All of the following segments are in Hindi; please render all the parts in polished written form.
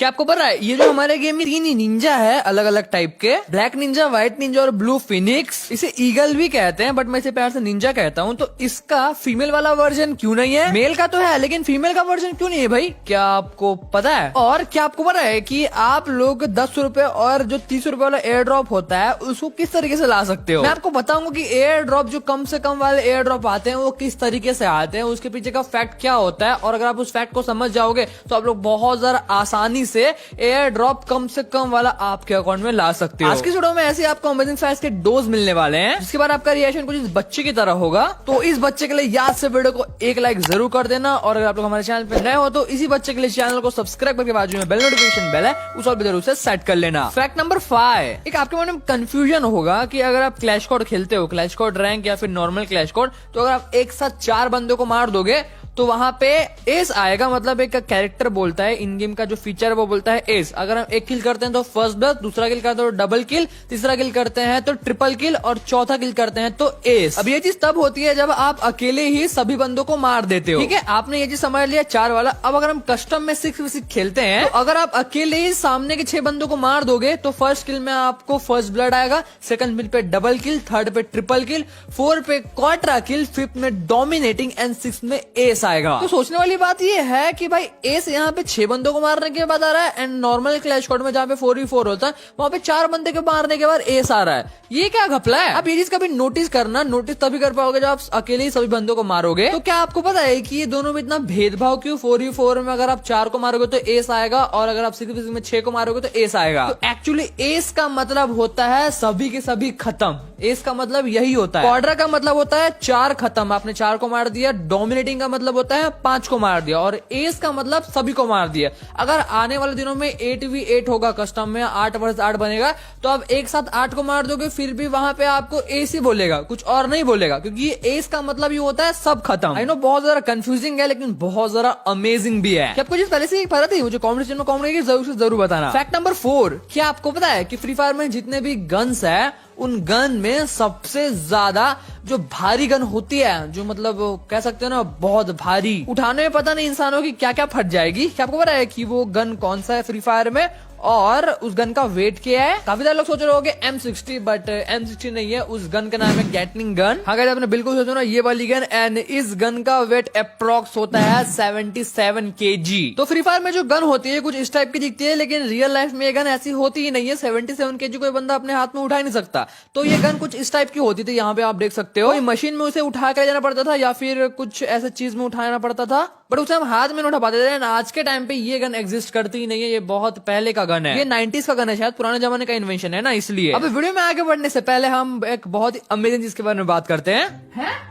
क्या आपको पता है ये जो हमारे गेम में 3 निंजा है अलग अलग टाइप के, ब्लैक निंजा, व्हाइट निंजा और ब्लू फिनिक्स। इसे ईगल भी कहते हैं बट मैं इसे प्यार से निंजा कहता हूँ। तो इसका फीमेल वाला वर्जन क्यों नहीं है? मेल का तो है लेकिन फीमेल का वर्जन क्यों नहीं है भाई? क्या आपको पता है? और क्या आपको पता है कि आप लोग 10 रुपए और जो 30 रुपए वाला एयर ड्रॉप होता है उसको किस तरीके से ला सकते हो? मैं आपको बताऊंगा कि एयर ड्रॉप जो कम से कम वाले एयर ड्रॉप आते हैं वो किस तरीके से आते हैं, उसके पीछे का फैक्ट क्या होता है। और अगर आप उस फैक्ट को समझ जाओगे तो आप लोग बहुत ज्यादा आसानी से एयर ड्रॉप कम से कम वाला आपके अकाउंट में ला सकते हो। आज की वीडियो में ऐसे आपको अमेजिंग साइज के डोज मिलने वाले हैं जिसके बाद आपका रिएक्शन कुछ इस बच्चे की तरह होगा। तो इस बच्चे के लिए याद से वीडियो को एक लाइक जरूर कर देना और अगर आप लोग हमारे चैनल पे नए हो तो इसी बच्चे के लिए चैनल को सब्सक्राइब करके बाजू में बेल नोटिफिकेशन बेल है उस और भी जरूर से सेट कर लेना। फैक्ट नंबर 5, एक आपके मन में कंफ्यूजन होगा कि अगर आप क्लैश कोड खेलते हो, क्लैश कोड रैंक या फिर नॉर्मल क्लैश कोड, तो अगर आप एक साथ 4 बंदों को मार दोगे तो वहां पे एस आएगा। मतलब एक कैरेक्टर बोलता है, इन गेम का जो फीचर है वो बोलता है एस। अगर हम एक किल करते हैं तो फर्स्ट ब्लड, दूसरा किल करते हैं तो डबल किल, तीसरा किल करते हैं तो ट्रिपल किल और चौथा किल करते हैं तो एस। अब ये चीज तब होती है जब आप अकेले ही सभी बंदों को मार देते हो। ठीक है, आपने ये चीज समझ लिया 4 वाला। अब अगर हम कस्टम में 6v6 खेलते हैं तो अगर आप अकेले ही सामने के 6 बंदों को मार दोगे तो फर्स्ट किल में आपको फर्स्ट ब्लड आएगा, सेकंड किल पे डबल किल, थर्ड पे ट्रिपल किल, 4 पे क्वाड्रा किल, 5th में डोमिनेटिंग एंड 6th में एस आएगा। तो सोचने वाली बात ये है कि भाई एस यहाँ पे 6 बंदों को मारने के बाद आ रहा है एंड नॉर्मल क्लैश कोड में जहाँ पे 4v4 होता है वहां पे 4 बंदे के मारने के बाद एस आ रहा है। ये क्या घपला है? आप ये चीज कभी नोटिस करना, नोटिस तभी कर पाओगे जब आप अकेले ही सभी बंदों को मारोगे। तो क्या आपको पता है कि ये दोनों में इतना भेदभाव क्यों? 4v4 में अगर आप 4 को मारोगे तो एस आएगा और अगर आप 6v6 में 6 को मारोगे तो एस आएगा। तो एक्चुअली एस का मतलब होता है सभी के सभी खत्म। एस का मतलब यही होता है। क्वाड्रा का मतलब होता है 4 खत्म, आपने 4 को मार दिया। डोमिनेटिंग का मतलब होता है 5 को मार दिया और एस का मतलब सभी को मार दिया। अगर आने वाले दिनों में 8v8 होगा कस्टम में, 8 वर्सेस 8 बनेगा, तो आप एक साथ 8 को मार दोगे फिर भी वहां पे आपको एस ही बोलेगा, कुछ और नहीं बोलेगा, क्योंकि एस का मतलब ये होता है सब खत्म। आई नो बहुत ज्यादा कंफ्यूजिंग है लेकिन बहुत ज्यादा अमेजिंग भी है। क्या आपको चीज पहले से ही पता थी? मुझे कमेंट सेक्शन में कमेंट करके जरूर बताना। फैक्ट नंबर 4, क्या आपको पता है कि फ्री फायर में जितने भी गन्स है उन गन में सबसे ज्यादा जो भारी गन होती है, जो मतलब कह सकते हो ना बहुत भारी, उठाने में पता नहीं इंसानों की क्या क्या फट जाएगी। क्या आपको पता है कि वो गन कौन सा है फ्री फायर में और उस गन का वेट क्या है? काफी सारे लोग सोच रहे होंगे M60, बट M60 नहीं है, उस गन का नाम है गैटलिंग गन। हाँ आपने बिल्कुल सोचो ना, ये वाली गन। एंड इस गन का वेट अप्रोक्स होता है 77 kg। तो फ्री फायर में जो गन होती है कुछ इस टाइप की दिखती है लेकिन रियल लाइफ में ये गन ऐसी होती ही नहीं है। 77 kg कोई बंदा अपने हाथ में उठा ही नहीं सकता। तो ये गन कुछ इस टाइप की होती थी, यहाँ पे आप देख सकते हो। मशीन में उसे उठा कर जाना पड़ता था या फिर कुछ ऐसे चीज में उठाना पड़ता था, बट उसे हम हाथ में नहीं उठा पाते थे। आज के टाइम पे ये गन एग्जिस्ट करती ही नहीं है, ये बहुत पहले का गन है। ये 90s का गन है, शायद पुराने जमाने का इन्वेंशन है ना, इसलिए। अब वीडियो में आगे बढ़ने से पहले हम एक बहुत ही अमेजिंग चीज के बारे में बात करते हैं।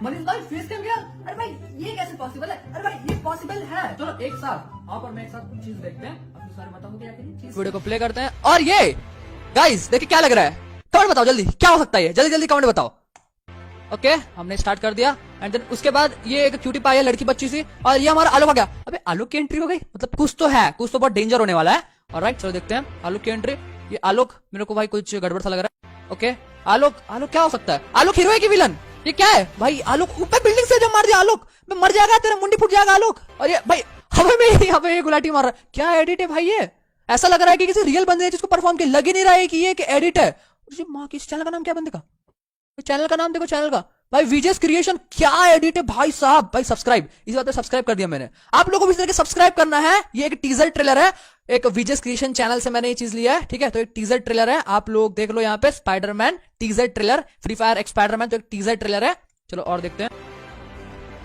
मनीष भाई फेस कैम गया? अरे भाई ये कैसे पॉसिबल है? अरे भाई ये पॉसिबल है। चलो एक साथ आप और मैं एक साथ कुछ चीज देखते हैं, अपने सारे बताऊंगा क्या करें। वीडियो को प्ले करते हैं और ये गाइस देखिए क्या लग रहा है, कमेंट बताओ जल्दी, क्या हो सकता है? जल्दी जल्दी कमेंट बताओ। ओके हमने स्टार्ट कर दिया एंड देन उसके बाद ये एक क्यूटी पाई है लड़की बच्ची सी और ये हमारा आलोक आ गया। अबे आलोक की एंट्री हो गई, मतलब कुछ तो है, कुछ तो बहुत डेंजर होने वाला है। ऑलराइट चलो देखते हैं आलोक की एंट्री। ये आलोक मेरे को भाई कुछ गड़बड़ सा लग रहा है। ओके आलोक क्या हो सकता है? आलोक हीरो है कि विलन? ये क्या है भाई? आलोक ऊपर बिल्डिंग से जब मार दिया आलोक, मैं मर जाएगा, तेरा मुंडी फूट जाएगा आलोक। और ये भाई हमें ये गुलाटी मार रहा है। क्या एडिट है भाई? ये ऐसा लग रहा है कि किसी रियल बंदे ने जिसको परफॉर्म किया, लग ही नहीं रहा है कि ये एडिट है। माँ किस चैनल का नाम क्या बंदे का? चैनल का नाम देखो, चैनल का भाई विजेस क्रिएशन। क्या एडिट है भाई साहब। भाई सब्सक्राइब, इस बात पे सब्सक्राइब कर दिया मैंने। आप लोगों को भी इस तरह के सब्सक्राइब करना है। ये एक टीजर ट्रेलर है, एक विजेस क्रिएशन चैनल से मैंने ये चीज लिया है। ठीक है, तो एक टीजर ट्रेलर है, आप लोग देख लो यहाँ पे। Spiderman teaser trailer, free fire x Spiderman, तो एक टीजर ट्रेलर है। चलो और देखते हैं।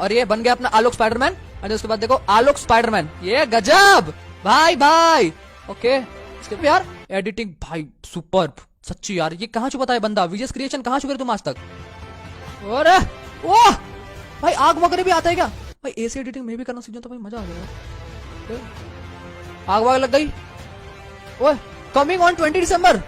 और ये बन गया अपना आलोक स्पाइडरमैन। और उसके बाद देखो आलोक स्पाइडरमैन, ये गजब भाई। ओके इसके पे यार एडिटिंग भाई सुपर सच्ची यार। ये कहाँ छुपा है बंदा? विजेस क्रिएशन कहाँ छुपे तुम आज तक? और ओह भाई आग वगैरह भी आता है क्या भाई? ऐसे एडिटिंग में भी करना सीख जाता भाई, मजा आ गया। आग वाग लग गई। ओए कमिंग ऑन 20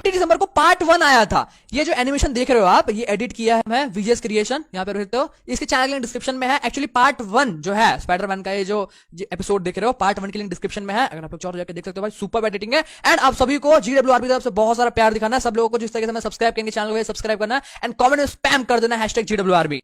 दिसंबर को पार्ट 1 आया था। ये जो एनिमेशन देख रहे हो आप, ये एडिट किया है मैं VGS क्रिएशन, यहाँ पे देखते हो, इसके चैनल के लिंक डिस्क्रिप्शन में है। एक्चुअली पार्ट 1 जो है स्पाइडरमैन का, ये जो एपिसोड देख रहे हो, पार्ट 1 की लिंक डिस्क्रिप्शन में है, अगर आप लोग चाहो जाकर देख सकते हो भाई, सुपर एडिटिंग है। एंड आप सभी को GWRB की तरफ से बहुत सारा प्यार दिखाना है, सब लोगों को जिस तरीके से मैं सब्सक्राइब करेंगे चैनल को सब्सक्राइब करना है, एंड कमेंट में स्पैम कर देना #GWRB।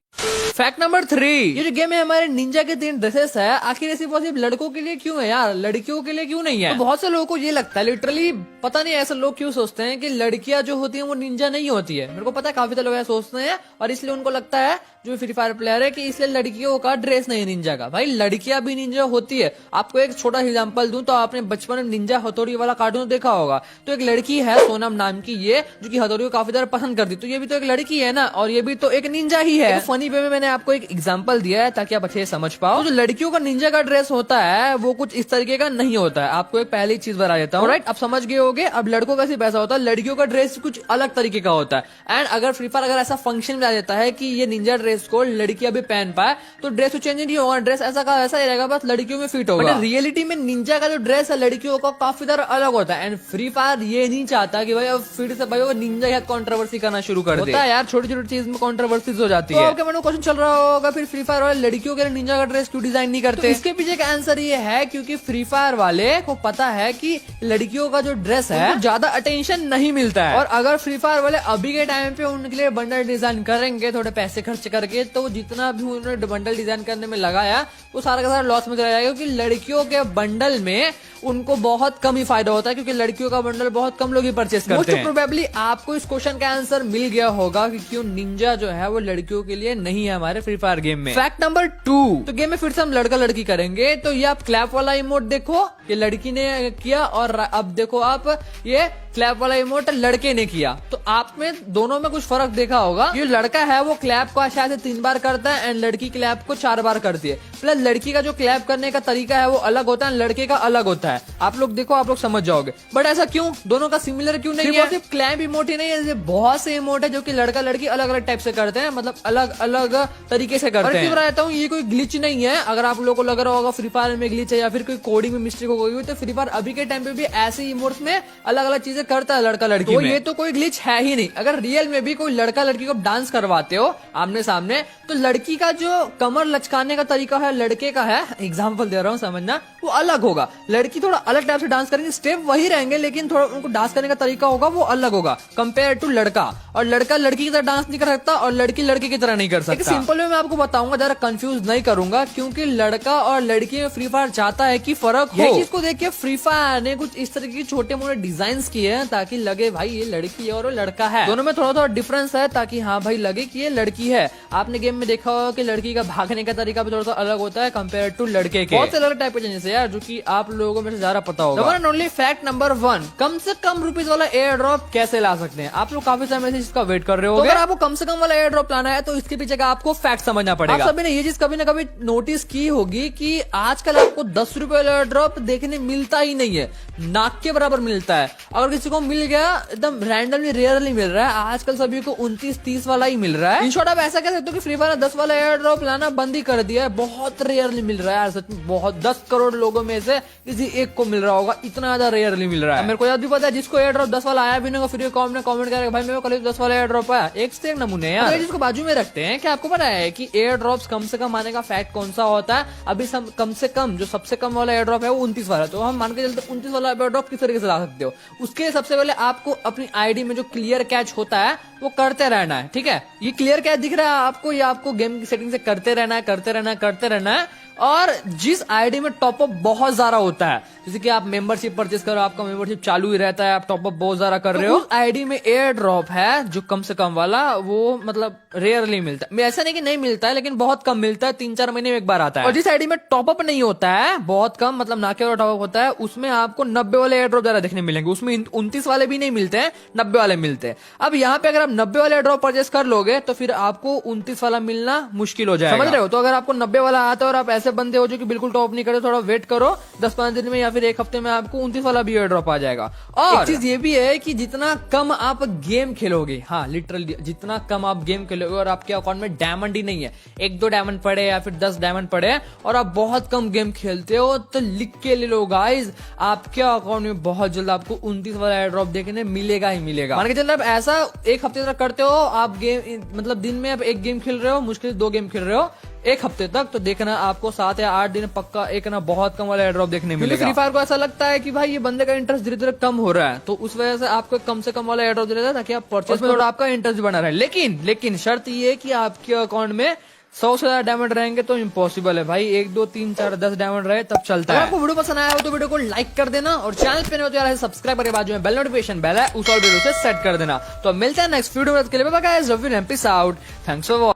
फैक्ट नंबर 3, ये जो गेम है हमारे निंजा के 3 ड्रेसेस है, आखिर ऐसी सिर्फ लड़कों के लिए क्यों है यार, लड़कियों के लिए क्यों नहीं है? तो बहुत से लोगों को ये लगता है, लिटरली पता नहीं ऐसे लोग क्यों सोचते हैं कि लड़कियां जो होती हैं वो निंजा नहीं होती है। मेरे को पता है काफी सारे लोग ऐसा सोचते हैं, और इसलिए उनको लगता है जो फ्री फायर प्लेयर है कि इसलिए लड़कियों का ड्रेस नहीं है निंजा का। भाई लड़कियां भी निंजा होती है। आपको एक छोटा एग्जांपल दूं तो आपने बचपन में निंजा हथौड़ी वाला कार्टून देखा होगा, तो एक लड़की है सोनम नाम की, ये जो कि हथौड़ी को काफी ज्यादा पसंद करती, तो ये भी तो एक लड़की है ना, और ये भी तो एक निंजा ही है। तो फनी वे में मैंने आपको एक एग्जांपल दिया है ताकि आप अच्छे से समझ पाओ। जो लड़कियों का निंजा का ड्रेस होता है वो कुछ इस तरीके का नहीं होता है। आपको एक पहली चीज बता देता हूँ, राइट? आप समझ गए होगे। अब लड़कों का सिर्फ ऐसा होता है, लड़कियों का ड्रेस कुछ अलग तरीके का होता है। एंड अगर फ्री फायर अगर ऐसा फंक्शन में आ जाता है कि ये निंजा ड्रेस को लड़कियां भी पहन पाए, तो ड्रेस तो चेंज नहीं होगा, ड्रेस ऐसा का ऐसा ही रहेगा, बस लड़कियों में फिट होगा। बट रियलिटी में निंजा का जो ड्रेस है लड़कियों का काफी ज्यादा अलग होता है। एंड फ्री फायर ये नहीं चाहता कि भाई अब फिर से भाई वो निंजा के साथ कंट्रोवर्सी करना शुरू कर दे। यार छोटी छोटी चीज में कंट्रोवर्सीज हो जाती है। आपके मन में क्वेश्चन चल रहा होगा, फिर फ्री फायर वाले लड़कियों के लिए निंजा का ड्रेस क्यों डिजाइन नहीं करते? तो इसके पीछे का आंसर ये है क्योंकि फ्री फायर वाले को पता है कि लड़कियों का जो ड्रेस है ज्यादा अटेंशन नहीं मिलता है, और अगर फ्री फायर वाले अभी के टाइम पे उनके लिए बंडल डिजाइन करेंगे थोड़े पैसे खर्च करके, तो जितना भी उन्होंने बंडल डिजाइन करने में लगाया वो सारा का सारा लॉस में चला जाएगा, क्योंकि लड़कियों के बंडल में उनको बहुत कम ही फायदा होता है, क्योंकि लड़कियों का बंडल बहुत कम लोग ही परचेस करते हैं। प्रोबेबली आपको इस क्वेश्चन का आंसर मिल गया होगा कि क्यों निंजा जो है वो लड़कियों के लिए नहीं है हमारे फ्री फायर गेम में। फैक्ट नंबर 2, तो गेम में फिर से हम लड़का लड़की करेंगे। तो ये आप क्लैप वाला इमोट देखो, ये लड़की ने किया, और अब देखो आप ये क्लैप वाला इमोट लड़के ने किया, तो आप में दोनों में कुछ फर्क देखा होगा। ये लड़का है वो क्लैप को शायद 3 बार करता है, एंड लड़की क्लैप को 4 बार करती है। प्लस लड़की का जो क्लैप करने का तरीका है वो अलग होता है, लड़के का अलग होता है। आप लोग देखो, आप लोग समझ जाओगे। बट ऐसा क्यों, दोनों का सिमिलर क्यों नहीं है? सिर्फ क्लैप इमोट ही नहीं है, बहुत से इमोट है जो कि लड़का लड़की अलग अलग टाइप से करते हैं, मतलब अलग अलग तरीके से करते हैं। रहता हूँ ये कोई ग्लिच नहीं है। अगर आप लोगों को लग रहा होगा फ्री फायर में ग्लिच है या फिर कोई कोडिंग में मिस्टेक हो गई हुई, तो फ्री फायर अभी के टाइम पे भी ऐसे इमोट्स में अलग अलग चीजें करता है लड़का लड़की में। ये तो कोई ग्लिच है ही नहीं। अगर रियल में भी कोई लड़का लड़की को डांस करवाते हो आमने सामने, तो लड़की का जो कमर लचकाने का तरीका है लड़के का है, एग्जाम्पल दे रहा हूँ समझना, वो अलग होगा। लड़की थोड़ा अलग टाइप से डांस करेंगे, स्टेप वही रहेंगे, लेकिन थोड़ा उनको डांस करने का तरीका होगा वो अलग होगा कंपेयर टू लड़का। और लड़का लड़की की तरह डांस नहीं कर सकता, और लड़की लड़के की तरह नहीं कर सकता। सिंपल वे मैं आपको बताऊंगा, जरा कंफ्यूज नहीं करूंगा, क्योंकि लड़का और लड़की में फ्री फायर चाहता है कि फर्क हो। ये चीज को देख के फ्री फायर ने कुछ इस तरह के छोटे मोटे डिजाइन किए हैं ताकि लगे भाई ये लड़की है और वो लड़का है। दोनों में थोड़ा थोड़ा डिफरेंस है ताकि हाँ भाई लगे कि ये लड़की है। आपने गेम में देखा होगा कि लड़की का भागने का तरीका भी थोड़ा सा अलग होता है कंपेयर टू लड़के के। बहुत से अलग टाइप के चेंजेस है यार, जो कि आप लोगों में से ज्यादा पता होगा। One and only fact number 1, कम से कम रुपीज वाला एयर ड्रॉप कैसे ला सकते हैं? आप लोग काफी समय से इसका वेट कर रहे हो। अगर आपको कम से कम वाला एयर ड्रॉप लाना है तो इसके पीछे का आपको फैक्ट समझना पड़ेगा। आप सभी ने ये चीज कभी ना कभी नोटिस की होगी कि आजकल आपको 10 रुपए वाला एयर ड्रॉप देखने मिलता ही नहीं है, नाक के बराबर मिलता है। अगर किसी को मिल गया एकदम रैंडमली रेयरली मिल रहा है। आजकल सभी को 29-30 वाला ही मिल रहा है। इन शॉर्ट आप ऐसा कह सकते हो कि फ्री फायर 10 वाला एयर ड्रॉप लाना बंद ही कर दिया है। बहुत रेयरली मिल रहा है, सच में बहुत। 10 करोड़ लोगों में से किसी एक को मिल रहा होगा, इतना ज्यादा रेयरली मिल रहा है। मेरे को याद भी पता है जिसको एयर ड्रॉप 10 वाला आया भी नहीं, फिर कमेंट करेगा भाई मेरे को कल 10 वाला एयर ड्रॉप आया। एक से एक नमूने यार। जिसको बाजू में रखते हैं, क्या आपको पता है कि एयर ड्रॉप्स कम से कम आने का फैक्ट कौन सा होता है? अभी कम से कम जो सबसे कम वाला एयर ड्रॉप है वो 29 वाला। तो हम मान के चलते 29 वाला एयर ड्रॉप किस तरीके से ला सकते हो? उसके सबसे पहले आपको अपनी आईडी में जो क्लियर कैच होता है वो करते रहना है, ठीक है? ये क्लियर कैच दिख रहा है आपको, ये आपको गेम की सेटिंग से करते रहना है। और जिस आईडी में टॉपअप बहुत ज्यादा होता है, जैसे कि आप मेंबरशिप परचेस करो, आपका मेंबरशिप चालू ही रहता है, आप टॉपअप बहुत ज्यादा कर रहे हो, उस आईडी में एयर ड्रॉप है जो कम से कम वाला, वो मतलब रेयरली मिलता है। ऐसा नहीं कि नहीं मिलता है, लेकिन बहुत कम मिलता है, 3-4 महीने में एक बार आता है। और जिस आईडी में टॉपअप नहीं होता है, बहुत कम, मतलब नाके वाला टॉपअप होता है, उसमें आपको 90 वाले एयर ड्रॉप ज्यादा देखने मिलेंगे। उसमें 29 वाले भी नहीं मिलते हैं, 90 वाले मिलते हैं। अब यहाँ पे अगर आप 90 वाले एयर ड्रॉप परचेस कर लोगे तो फिर आपको 29 वाला मिलना मुश्किल हो जाएगा, समझ रहे हो? तो अगर आपको 90 वाला आता है और आप ऐसे ऐसे बंदे हो जो कि बिल्कुल टॉप नहीं करे, थोड़ा वेट करो 10-15 दिन में या फिर एक हफ्ते में आपको 29 वाला भी एयर ड्रॉप आ जाएगा। और एक चीज ये भी है कि जितना कम आप गेम खेलोगे, हाँ लिटरली जितना कम आप गेम खेलोगे और आपके अकाउंट में डायमंड ही नहीं है, 1-2 डायमंड पड़े या फिर 10 डायमंड पड़े और आप बहुत कम गेम खेलते हो, तो लिख के ले लो गाइज, आपके अकाउंट में बहुत जल्द आपको 29 वाला एयर ड्रॉप देखने मिलेगा ही मिलेगा। मान के चल आप ऐसा एक हफ्ते तक करते हो, आप गेम मतलब दिन में आप एक गेम खेल रहे हो, मुश्किल 2 गेम खेल रहे हो एक हफ्ते तक, तो देखना आपको 7 या 8 दिन पक्का एक ना बहुत कम वाला एयर ड्रॉप देखने मिलेगा। फ्री फायर को ऐसा लगता है कि भाई ये बंदे का इंटरेस्ट धीरे धीरे कम हो रहा है, तो उस वजह से आपको कम से कम वाला एयर ड्रॉप दे देता है ताकि आप परचेस में थोड़ा आपका इंटरेस्ट बना रहे। लेकिन शर्त ये है कि आपके अकाउंट में 100 से ज्यादा डायमंड रहेंगे तो इम्पॉसिबल है भाई, 1, 2, 3, 4, 10 डायमंड रहे तब चलता है। आपको वीडियो पसंद आया हो तो वीडियो को लाइक कर देना और चैनल पे नहीं हो तो यार सब्सक्राइब करके बाजू में बेल नोटिफिकेशन बेल है उस और वीडियो से सेट कर देना। तो मिलते हैं नेक्स्ट वीडियो में, के लिए bye guys, love you and peace out, thanks for watching.